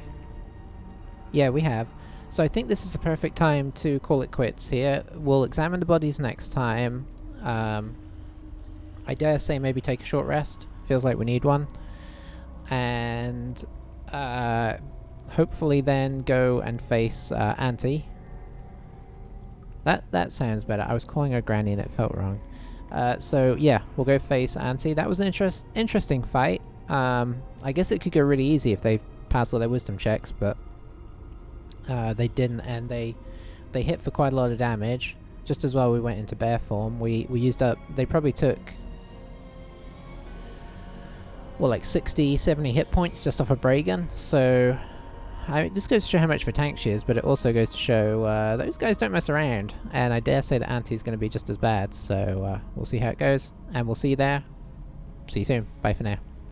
Yeah, we have. So I think this is the perfect time to call it quits here. We'll examine the bodies next time. I dare say maybe take a short rest. Feels like we need one. And hopefully then go and face Auntie. That sounds better. I was calling her Granny and it felt wrong. So yeah, we'll go face Auntie. That was an interesting fight. I guess it could go really easy if they passed all their wisdom checks, but they didn't, and they hit for quite a lot of damage. Just as well we went into bear form. We used up... They probably took... well, like 60, 70 hit points just off a Bregan, so... this goes to show how much of a tank she is, but it also goes to show those guys don't mess around, and I dare say that Auntie's going to be just as bad, so we'll see how it goes, and we'll see you there. See you soon. Bye for now.